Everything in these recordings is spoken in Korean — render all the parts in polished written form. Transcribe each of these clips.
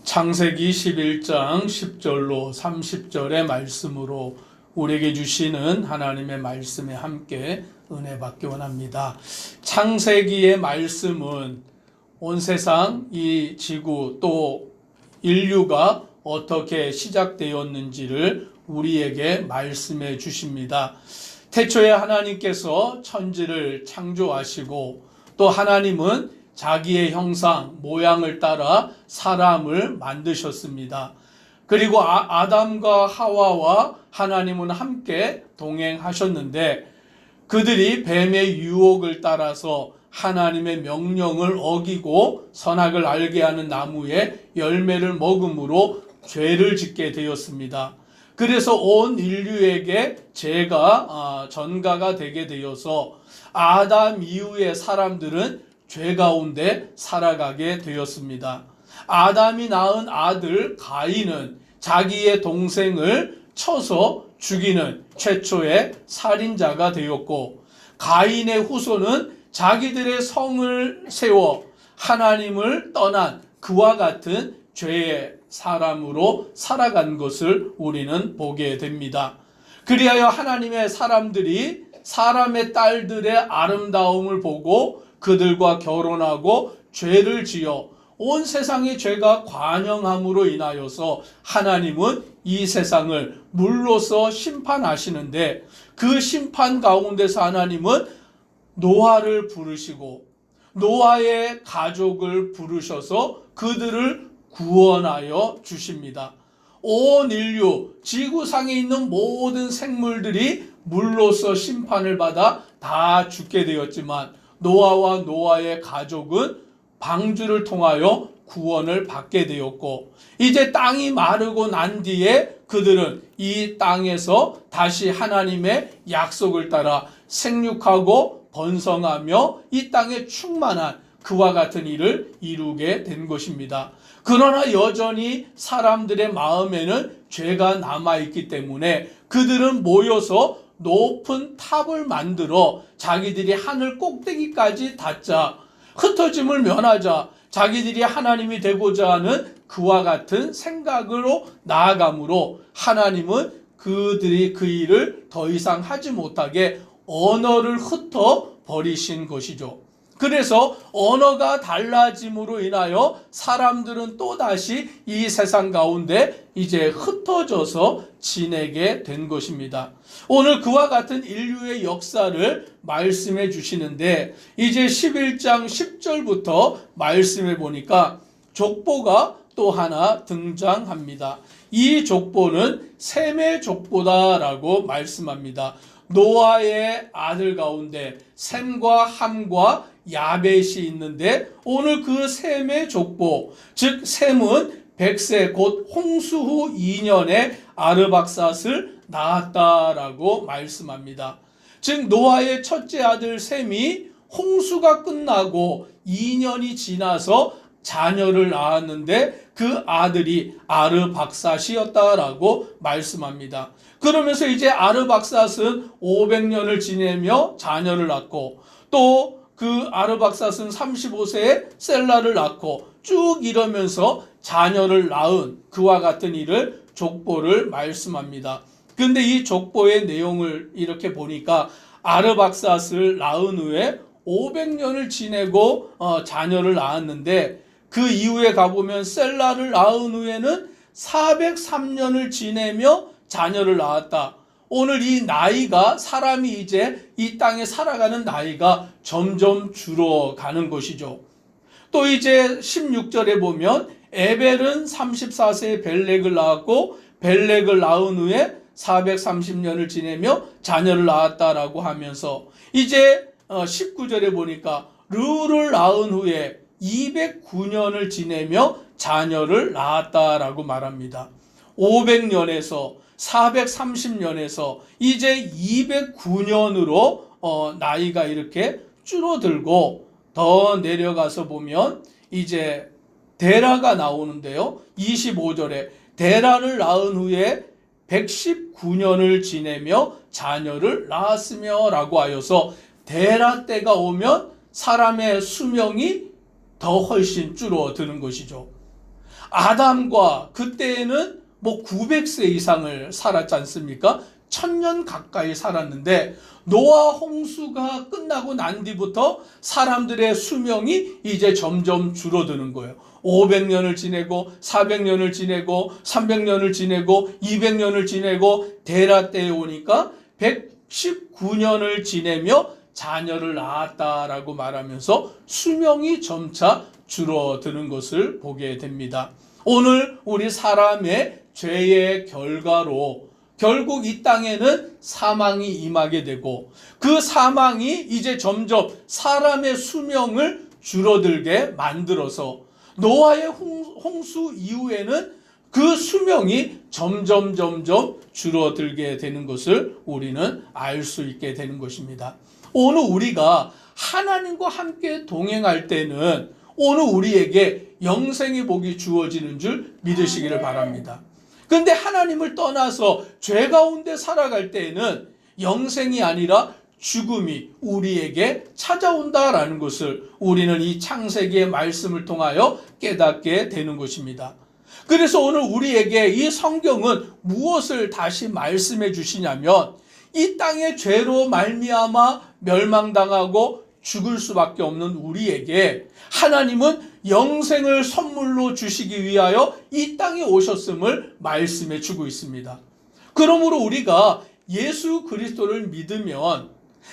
창세기 11장 10절로 30절의 말씀으로 우리에게 주시는 하나님의 말씀에 함께 은혜 받기 원합니다. 창세기의 말씀은 온 세상, 이 지구 또 인류가 어떻게 시작되었는지를 우리에게 말씀해 주십니다. 태초에 하나님께서 천지를 창조하시고 또 하나님은 자기의 형상, 모양을 따라 사람을 만드셨습니다. 그리고 아담과 하와와 하나님은 함께 동행하셨는데 그들이 뱀의 유혹을 따라서 하나님의 명령을 어기고 선악을 알게 하는 나무의 열매를 먹음으로 죄를 짓게 되었습니다. 그래서 온 인류에게 죄가 전가가 되게 되어서 아담 이후의 사람들은 죄 가운데 살아가게 되었습니다. 아담이 낳은 아들 가인은 자기의 동생을 쳐서 죽이는 최초의 살인자가 되었고, 가인의 후손은 자기들의 성을 세워 하나님을 떠난 그와 같은 죄의 사람으로 살아간 것을 우리는 보게 됩니다. 그리하여 하나님의 사람들이 사람의 딸들의 아름다움을 보고 그들과 결혼하고 죄를 지어 온 세상의 죄가 관영함으로 인하여서 하나님은 이 세상을 물로서 심판하시는데, 그 심판 가운데서 하나님은 노아를 부르시고 노아의 가족을 부르셔서 그들을 구원하여 주십니다. 온 인류, 지구상에 있는 모든 생물들이 물로서 심판을 받아 다 죽게 되었지만 노아와 노아의 가족은 방주를 통하여 구원을 받게 되었고, 이제 땅이 마르고 난 뒤에 그들은 이 땅에서 다시 하나님의 약속을 따라 생육하고 번성하며 이 땅에 충만한 그와 같은 일을 이루게 된 것입니다. 그러나 여전히 사람들의 마음에는 죄가 남아있기 때문에 그들은 모여서 높은 탑을 만들어 자기들이 하늘 꼭대기까지 닿자, 흩어짐을 면하자, 자기들이 하나님이 되고자 하는 그와 같은 생각으로 나아가므로 하나님은 그들이 그 일을 더 이상 하지 못하게 언어를 흩어 버리신 것이죠. 그래서 언어가 달라짐으로 인하여 사람들은 또다시 이 세상 가운데 이제 흩어져서 지내게 된 것입니다. 오늘 그와 같은 인류의 역사를 말씀해 주시는데, 이제 11장 10절부터 말씀해 보니까 족보가 또 하나 등장합니다. 이 족보는 셈의 족보다라고 말씀합니다. 노아의 아들 가운데 셈과 함과 야벳이 있는데, 오늘 그 셈의 족보, 즉 셈은 100세 곧 홍수 후 2년에 아르박삿을 낳았다라고 말씀합니다. 즉 노아의 첫째 아들 셈이 홍수가 끝나고 2년이 지나서 자녀를 낳았는데 그 아들이 아르박삿이었다라고 말씀합니다. 그러면서 이제 아르박삿은 500년을 지내며 자녀를 낳고, 또 그 아르박삿은 35세에 셀라를 낳고 쭉 이러면서 자녀를 낳은 그와 같은 일을 족보를 말씀합니다. 근데 이 족보의 내용을 이렇게 보니까 아르박삿을 낳은 후에 500년을 지내고 자녀를 낳았는데, 그 이후에 가보면 셀라를 낳은 후에는 403년을 지내며 자녀를 낳았다. 오늘 이 나이가, 사람이 이제 이 땅에 살아가는 나이가 점점 줄어가는 것이죠. 또 이제 16절에 보면 에벨은 34세에 벨렉을 낳았고 벨렉을 낳은 후에 430년을 지내며 자녀를 낳았다라고 하면서, 이제 19절에 보니까 르를 낳은 후에 209년을 지내며 자녀를 낳았다라고 말합니다. 500년에서 430년에서 이제 209년으로 나이가 이렇게 줄어들고, 더 내려가서 보면 이제 데라가 나오는데요. 25절에 데라를 낳은 후에 119년을 지내며 자녀를 낳았으며 라고 하여서 데라 때가 오면 사람의 수명이 더 훨씬 줄어드는 것이죠. 아담과 그때에는 뭐 900세 이상을 살았지 않습니까? 1000년 가까이 살았는데 노아 홍수가 끝나고 난 뒤부터 사람들의 수명이 이제 점점 줄어드는 거예요. 500년을 지내고 400년을 지내고 300년을 지내고 200년을 지내고 데라 때에 오니까 119년을 지내며 자녀를 낳았다라고 말하면서 수명이 점차 줄어드는 것을 보게 됩니다. 오늘 우리 사람의 죄의 결과로 결국 이 땅에는 사망이 임하게 되고 그 사망이 이제 점점 사람의 수명을 줄어들게 만들어서 노아의 홍수 이후에는 그 수명이 점점 줄어들게 되는 것을 우리는 알 수 있게 되는 것입니다. 오늘 우리가 하나님과 함께 동행할 때는 오늘 우리에게 영생의 복이 주어지는 줄 믿으시기를 바랍니다. 그런데 하나님을 떠나서 죄 가운데 살아갈 때에는 영생이 아니라 죽음이 우리에게 찾아온다라는 것을 우리는 이 창세기의 말씀을 통하여 깨닫게 되는 것입니다. 그래서 오늘 우리에게 이 성경은 무엇을 다시 말씀해 주시냐면 이 땅의 죄로 말미암아 멸망당하고 죽을 수밖에 없는 우리에게 하나님은 영생을 선물로 주시기 위하여 이 땅에 오셨음을 말씀해 주고 있습니다. 그러므로 우리가 예수 그리스도를 믿으면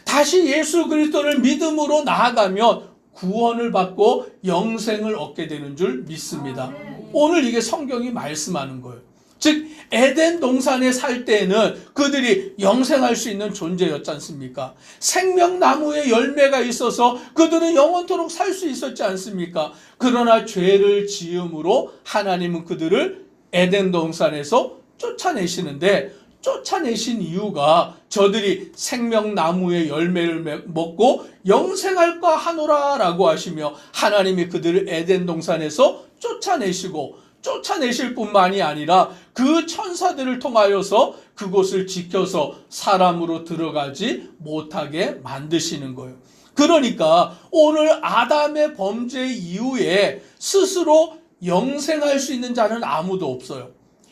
다시 예수 그리스도를 믿음으로 나아가면 구원을 받고 영생을 얻게 되는 줄 믿습니다. 오늘 이게 성경이 말씀하는 거예요. 즉 에덴 동산에 살 때에는 그들이 영생할 수 있는 존재였지 않습니까? 생명나무의 열매가 있어서 그들은 영원토록 살 수 있었지 않습니까? 그러나 죄를 지음으로 하나님은 그들을 에덴 동산에서 쫓아내시는데 쫓아내신 이유가 저들이 생명나무의 열매를 먹고 영생할까 하노라라고 하시며 하나님이 그들을 에덴 동산에서 쫓아내실 뿐만이 아니라 그 천사들을 통하여서 그곳을 지켜서 사람으로 들어가지 못하게 만드시는 거예요. 그러니까 오늘 아담의 범죄 이후에 스스로 영생할 수 있는 자는 아무도 없어요.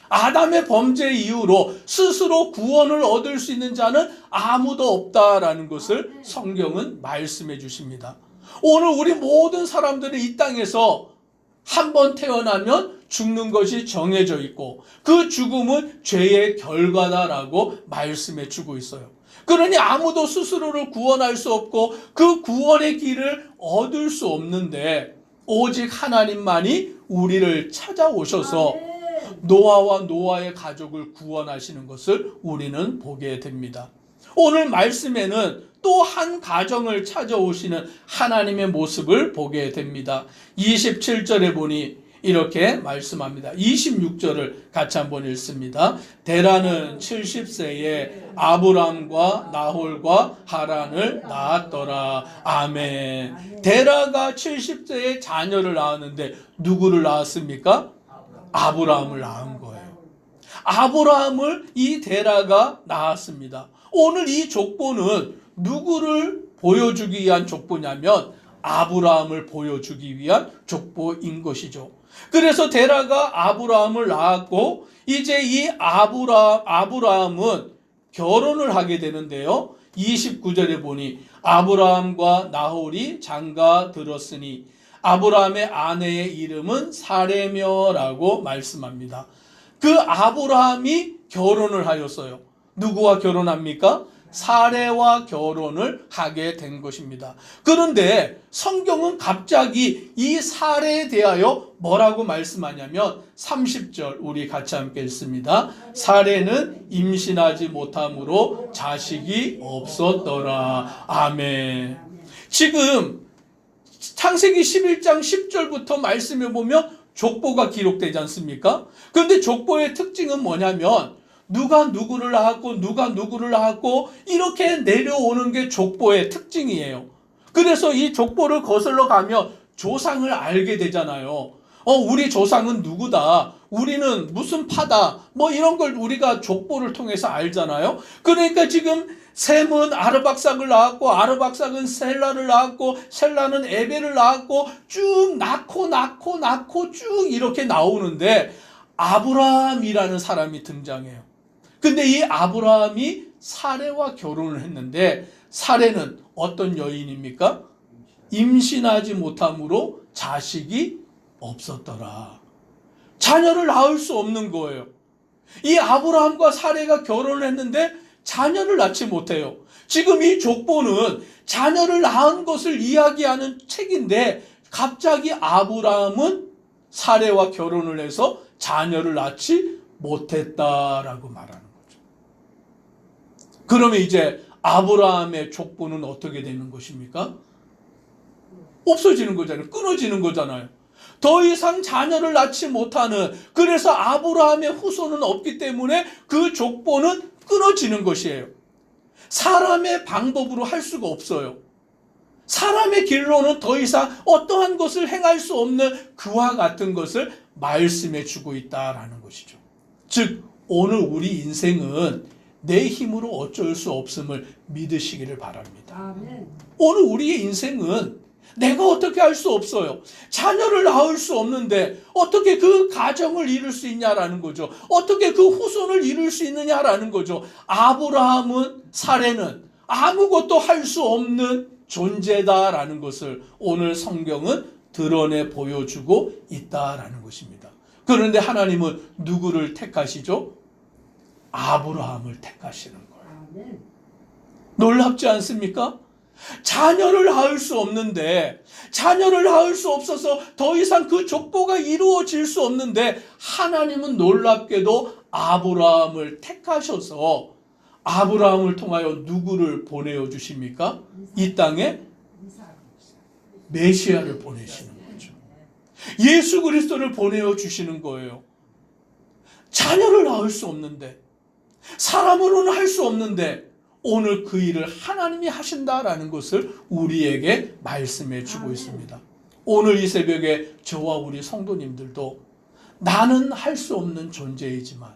아담의 범죄 이후로 스스로 구원을 얻을 수 있는 자는 아무도 없다라는 것을 성경은 말씀해 주십니다. 오늘 우리 모든 사람들이 이 땅에서 한번 태어나면 죽는 것이 정해져 있고 그 죽음은 죄의 결과다라고 말씀해 주고 있어요. 그러니 아무도 스스로를 구원할 수 없고 그 구원의 길을 얻을 수 없는데 오직 하나님만이 우리를 찾아오셔서 노아와 노아의 가족을 구원하시는 것을 우리는 보게 됩니다. 오늘 말씀에는 또 한 가정을 찾아오시는 하나님의 모습을 보게 됩니다. 27절에 보니 이렇게 말씀합니다. 26절을 같이 한번 읽습니다. 데라는 70세에 아브람과 나홀과 하란을 낳았더라. 아멘. 데라가 70세에 자녀를 낳았는데 누구를 낳았습니까? 아브라함을 낳은 거예요. 아브라함을 이 데라가 낳았습니다. 오늘 이 족보는 누구를 보여주기 위한 족보냐면 아브라함을 보여주기 위한 족보인 것이죠. 그래서 데라가 아브라함을 낳았고 이제 이 아브라함은 결혼을 하게 되는데요. 29절에 보니 아브라함과 나홀이 장가 들었으니 아브라함의 아내의 이름은 사레며라고 말씀합니다. 그 아브라함이 결혼을 하였어요. 누구와 결혼합니까? 사레와 결혼을 하게 된 것입니다. 그런데 성경은 갑자기 이 사레에 대하여 뭐라고 말씀하냐면 30절 우리 같이 함께 읽습니다. 사레는 임신하지 못함으로 자식이 없었더라. 아멘. 지금 창세기 11장 10절부터 말씀해 보면 족보가 기록되지 않습니까? 그런데 족보의 특징은 뭐냐면 누가 누구를 낳았고 이렇게 내려오는 게 족보의 특징이에요. 그래서 이 족보를 거슬러 가면 조상을 알게 되잖아요. 우리 조상은 누구다, 우리는 무슨 파다, 뭐 이런 걸 우리가 족보를 통해서 알잖아요. 그러니까 지금 셈은 아르박삭을 낳았고, 아르박삭은 셀라를 낳았고, 셀라는 에벨을 낳았고, 쭉 낳고 쭉 이렇게 나오는데 아브라함이라는 사람이 등장해요. 근데 이 아브라함이 사레와 결혼을 했는데, 사레는 어떤 여인입니까? 임신하지 못함으로 자식이 없었더라. 자녀를 낳을 수 없는 거예요. 이 아브라함과 사레가 결혼을 했는데 자녀를 낳지 못해요. 지금 이 족보는 자녀를 낳은 것을 이야기하는 책인데, 갑자기 아브라함은 사레와 결혼을 해서 자녀를 낳지 못했다라고 말하는 거죠. 그러면 이제 아브라함의 족보는 어떻게 되는 것입니까? 없어지는 거잖아요. 끊어지는 거잖아요. 더 이상 자녀를 낳지 못하는, 그래서 아브라함의 후손은 없기 때문에 그 족보는 끊어지는 것이에요. 사람의 방법으로 할 수가 없어요. 사람의 길로는 더 이상 어떠한 것을 행할 수 없는 그와 같은 것을 말씀해 주고 있다라는 것이죠. 즉 오늘 우리 인생은 내 힘으로 어쩔 수 없음을 믿으시기를 바랍니다. 아멘. 오늘 우리의 인생은 내가 어떻게 할 수 없어요. 자녀를 낳을 수 없는데 어떻게 그 가정을 이룰 수 있냐라는 거죠. 어떻게 그 후손을 이룰 수 있느냐라는 거죠. 아브라함은, 사레는 아무것도 할 수 없는 존재다라는 것을 오늘 성경은 드러내 보여주고 있다라는 것입니다. 그런데 하나님은 누구를 택하시죠? 아브라함을 택하시는 거예요. 아멘. 놀랍지 않습니까? 자녀를 낳을 수 없는데, 자녀를 낳을 수 없어서 더 이상 그 족보가 이루어질 수 없는데, 하나님은 놀랍게도 아브라함을 택하셔서 아브라함을 통하여 누구를 보내어 주십니까? 이 땅에 메시아를 보내시는 거죠. 예수 그리스도를 보내어 주시는 거예요. 자녀를 낳을 수 없는데, 사람으로는 할 수 없는데 오늘 그 일을 하나님이 하신다라는 것을 우리에게 말씀해 주고 있습니다. 오늘 이 새벽에 저와 우리 성도님들도 나는 할 수 없는 존재이지만,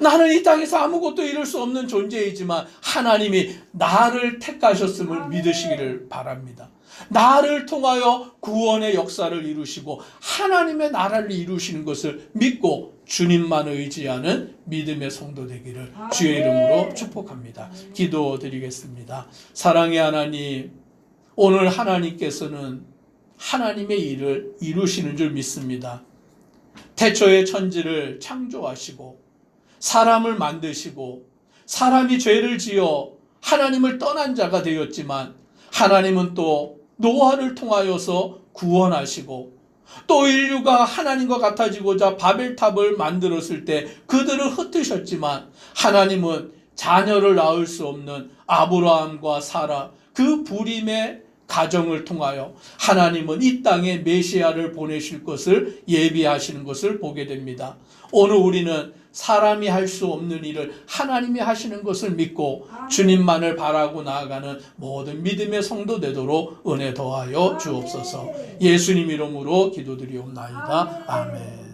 나는 이 땅에서 아무것도 이룰 수 없는 존재이지만 하나님이 나를 택하셨음을 믿으시기를 바랍니다. 나를 통하여 구원의 역사를 이루시고 하나님의 나라를 이루시는 것을 믿고 주님만 의지하는 믿음의 성도 되기를 주의 이름으로 축복합니다. 기도드리겠습니다. 사랑의 하나님, 오늘 하나님께서는 하나님의 일을 이루시는 줄 믿습니다. 태초의 천지를 창조하시고 사람을 만드시고, 사람이 죄를 지어 하나님을 떠난 자가 되었지만 하나님은 또 노아를 통하여서 구원하시고, 또 인류가 하나님과 같아지고자 바벨탑을 만들었을 때 그들을 흩으셨지만 하나님은 자녀를 낳을 수 없는 아브라함과 사라, 그 불임의 가정을 통하여 하나님은 이 땅에 메시아를 보내실 것을 예비하시는 것을 보게 됩니다. 오늘 우리는 사람이 할 수 없는 일을 하나님이 하시는 것을 믿고 주님만을 바라고 나아가는 모든 믿음의 성도 되도록 은혜 더하여 주옵소서. 예수님 이름으로 기도드리옵나이다. 아멘.